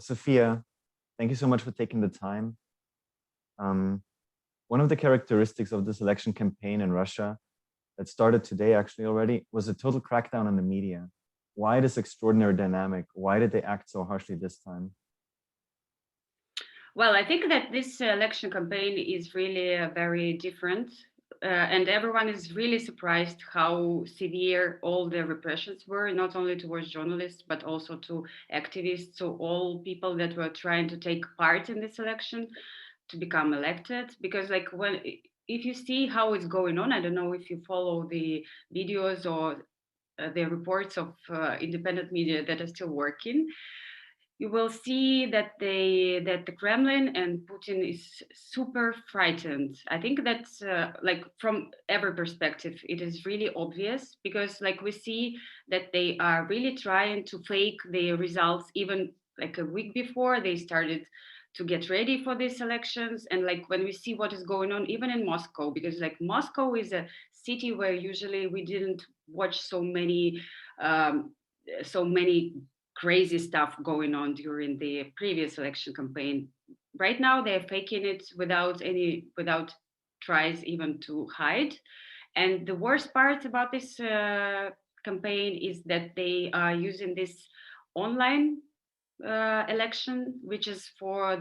Sofia, thank you so much for taking the time. Um, One of the characteristics of this election campaign in Russia that started today actually already was a total crackdown on the media. Why this extraordinary dynamic? Why did they act so harshly this time? Well, I think that this election campaign is really very different, and everyone is really surprised how severe all the repressions were, not only towards journalists, but also to activists, so all people that were trying to take part in this election to become elected. Because, like, if you see how it's going on, I don't know if you follow the videos or the reports of independent media that are still working, you will see that the Kremlin and Putin is super frightened. I think that's like from every perspective, it is really obvious because like we see that they are really trying to fake the results even like a week before they started to get ready for these elections. And like when we see what is going on even in Moscow, because like Moscow is a city where usually we didn't watch um, so many crazy stuff going on during the previous election campaign. Right now, they're faking it without tries even to hide. And the worst part about this campaign is that they are using this online election, which is for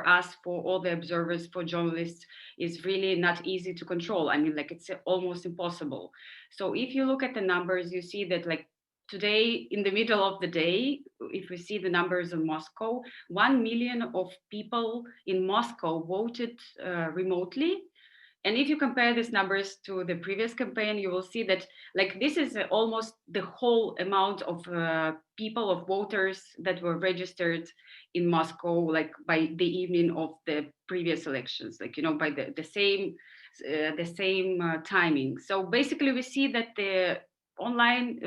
us, for all the observers, for journalists, is really not easy to control. I mean, like it's almost impossible. So if you look at the numbers, you see that like today, in the middle of the day, if we see the numbers in Moscow, 1 million of people in Moscow voted remotely. And if you compare these numbers to the previous campaign, you will see that like this is almost the whole amount of people of voters that were registered in Moscow, like by the evening of the previous elections, like you know by the same timing. So basically, we see that the online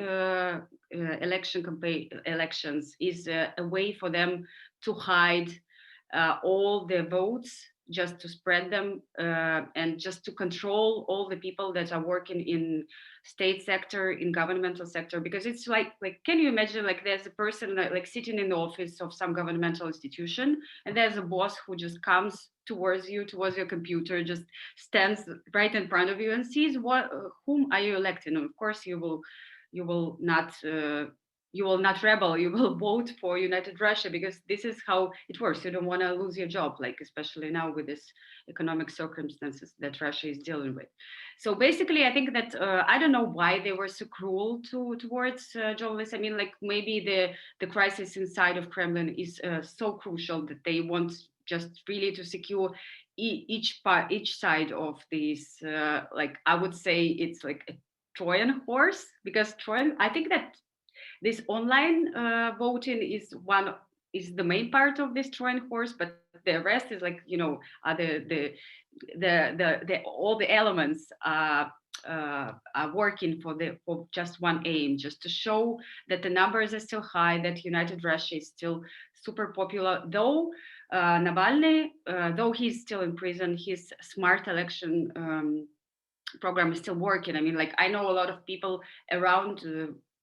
elections is a way for them to hide all the votes, just to spread them and just to control all the people that are working in state sector, in governmental sector. Because it's like can you imagine like there's a person like sitting in the office of some governmental institution, and there's a boss who just comes towards you, towards your computer, just stands right in front of you and sees what whom are you electing. And of course you will not you will not rebel, you will vote for United Russia, because this is how it works. You don't want to lose your job, like especially now with this economic circumstances that Russia is dealing with. So basically I think that I don't know why they were so cruel towards journalists. I mean, like maybe the crisis inside of Kremlin is so crucial that they want just really to secure each side of this like I would say it's like a Trojan horse, because Trojan, I think that this online voting is the main part of this Trojan horse, but the rest is like are the all the elements are working for just one aim, just to show that the numbers are still high, that United Russia is still super popular, though Navalny, though he's still in prison, his smart election program is still working. I mean, like I know a lot of people around,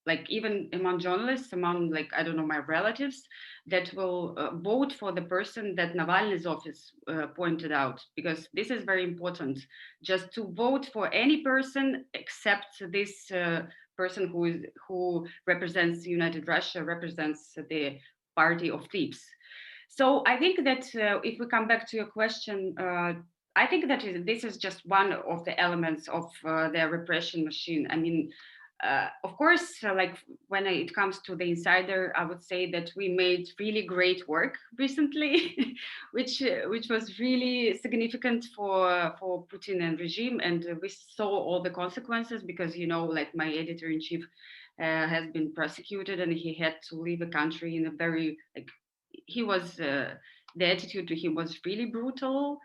like even among journalists, among like I don't know my relatives, that will vote for the person that Navalny's office pointed out, because this is very important. Just to vote for any person except this person who represents United Russia, represents the party of thieves. So I think that if we come back to your question, I think that this is just one of the elements of the repression machine. I mean, of course, like when it comes to the insider, I would say that we made really great work recently, which was really significant for Putin and regime, and we saw all the consequences because like my editor in chief has been prosecuted and he had to leave the country in a very like he was the attitude to him was really brutal.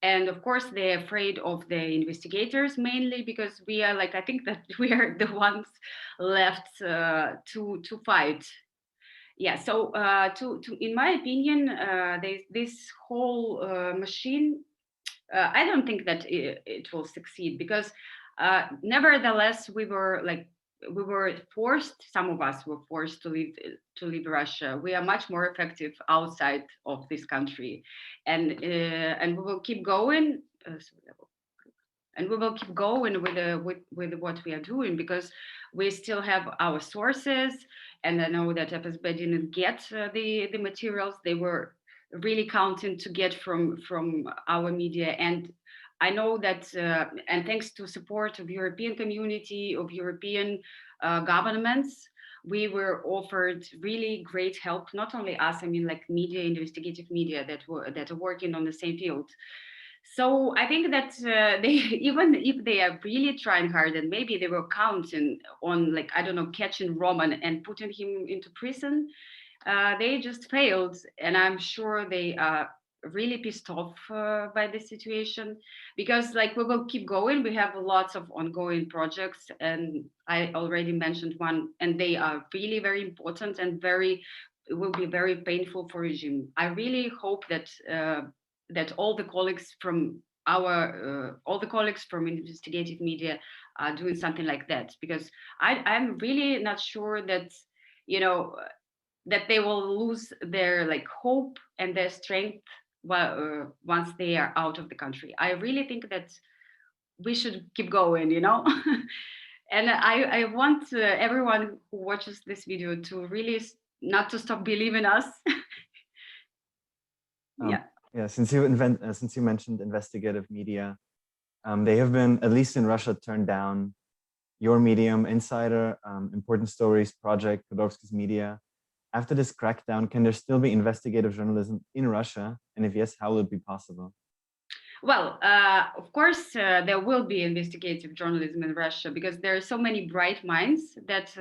And of course they're afraid of the investigators, mainly because we are like I think that we are the ones left to fight. Yeah, so to in my opinion this whole machine, I don't think that it will succeed, because nevertheless we were like we were forced, some of us were forced to leave Russia. We are much more effective outside of this country, and we will keep going. And we will keep going with what we are doing, because we still have our sources. And I know that FSB didn't get the materials they were really counting to get from our media. And I know that, and thanks to support of European community, of European governments, we were offered really great help. Not only us, I mean, like media, investigative media that are working on the same field. So I think that they, even if they are really trying hard, and maybe they were counting on, like, I don't know, catching Roman and putting him into prison, they just failed. And I'm sure they are really pissed off by this situation, because like we will keep going. We have lots of ongoing projects, and I already mentioned one, and they are really very important and very, it will be very painful for regime. I really hope that that all the colleagues from all the colleagues from investigative media are doing something like that, because I'm really not sure that, you know, that they will lose their like hope and their strength once they are out of the country. I really think that we should keep going, you know. And I want everyone who watches this video to really not to stop believing us. Um, Yeah. yeah, since you mentioned investigative media, they have been, at least in Russia, turned down. Your Medium, Insider, Important Stories, Project, Khodorovsky's Media. After this crackdown, can there still be investigative journalism in Russia? And if yes, how will it be possible? Well, of course, there will be investigative journalism in Russia, because there are so many bright minds that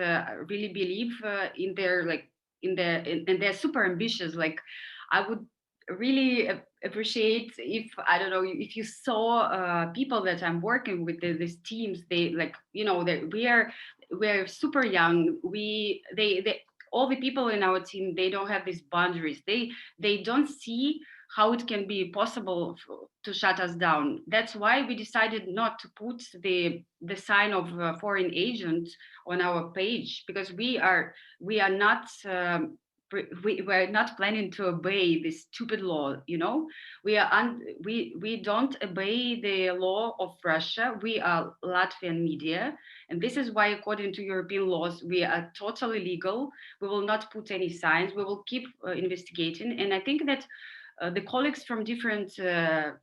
really believe in their like and they're super ambitious. Like, I would really appreciate if, I don't know, if you saw people that I'm working with, these teams. They, like, you know, that we're super young. They all the people in our team, they don't have these boundaries. They don't see how it can be possible to shut us down. That's why we decided not to put the sign of foreign agent on our page, because we are not we're not planning to obey this stupid law. You know, we don't obey the law of Russia. We are Latvian media, and this is why, according to European laws, we are totally legal. We will not put any signs. We will keep investigating, and I think that the colleagues from different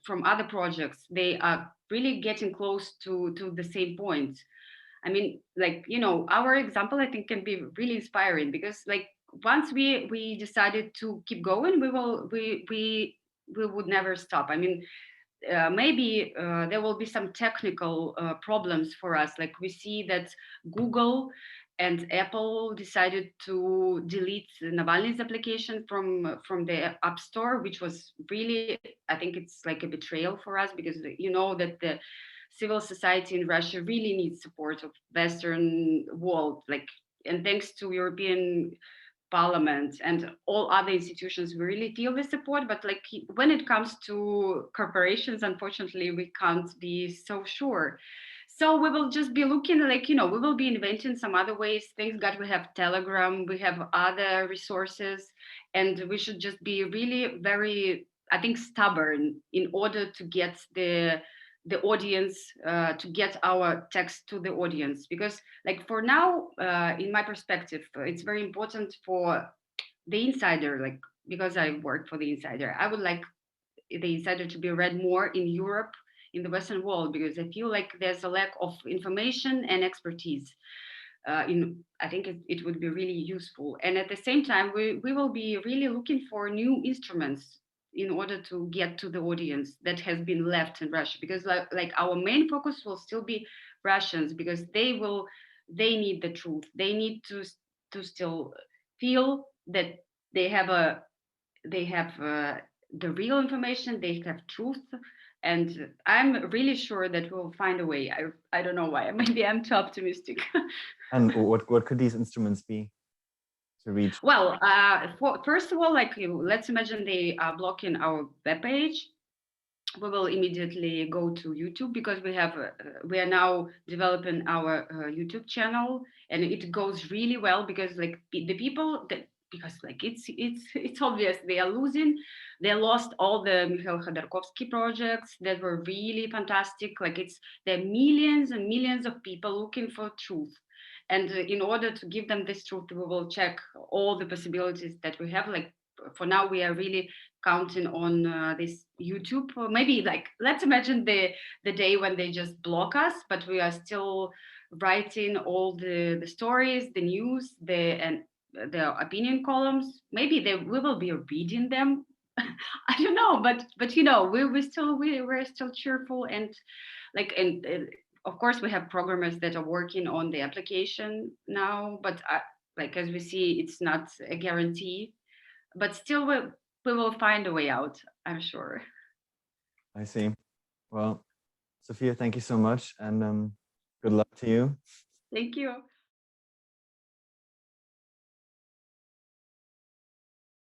from other projects, they are really getting close to the same point. I mean, like, you know, our example, I think, can be really inspiring, because like once we decided to keep going, we would never stop. I mean, maybe there will be some technical problems for us. Like, we see that Google and Apple decided to delete Navalny's application from the App Store, which was really, I think it's like a betrayal for us, because you know that the civil society in Russia really needs support of Western world. Like, and thanks to European Parliament and all other institutions, we really feel the support. But like, when it comes to corporations, unfortunately, we can't be so sure. So we will just be looking, like, you know, we will be inventing some other ways. Thanks God we have Telegram, we have other resources, and we should just be really very, I think, stubborn in order to get the audience, to get our text to the audience. Because like for now, in my perspective, it's very important for the Insider, like, because I work for the Insider, I would like the Insider to be read more in Europe, in the Western world, because I feel like there's a lack of information and expertise. I think it would be really useful. And at the same time, we will be really looking for new instruments in order to get to the audience that has been left in Russia. Because like our main focus will still be Russians, because they need the truth. They need to still feel that they have the real information, they have truth. And I'm really sure that we'll find a way. I don't know why. Maybe I'm too optimistic. And what could these instruments be to reach? Well, first of all, like, let's imagine they are blocking our webpage. we will immediately go to YouTube, because we are now developing our YouTube channel, and it goes really well, because like the people that, because like it's obvious they are losing. They lost all the Mikhail Khodorkovsky projects that were really fantastic. Like there are millions and millions of people looking for truth, and in order to give them this truth, we will check all the possibilities that we have. Like for now, we are really counting on this YouTube. Or maybe like let's imagine the day when they just block us, but we are still writing all the stories, the news, and the opinion columns. Maybe we will be reading them. I don't know, but we're still cheerful, and like and of course we have programmers that are working on the application now, but like as we see, it's not a guarantee, but still we will find a way out, I'm sure. I see. Well, Sophia, thank you so much, and good luck to you. Thank you.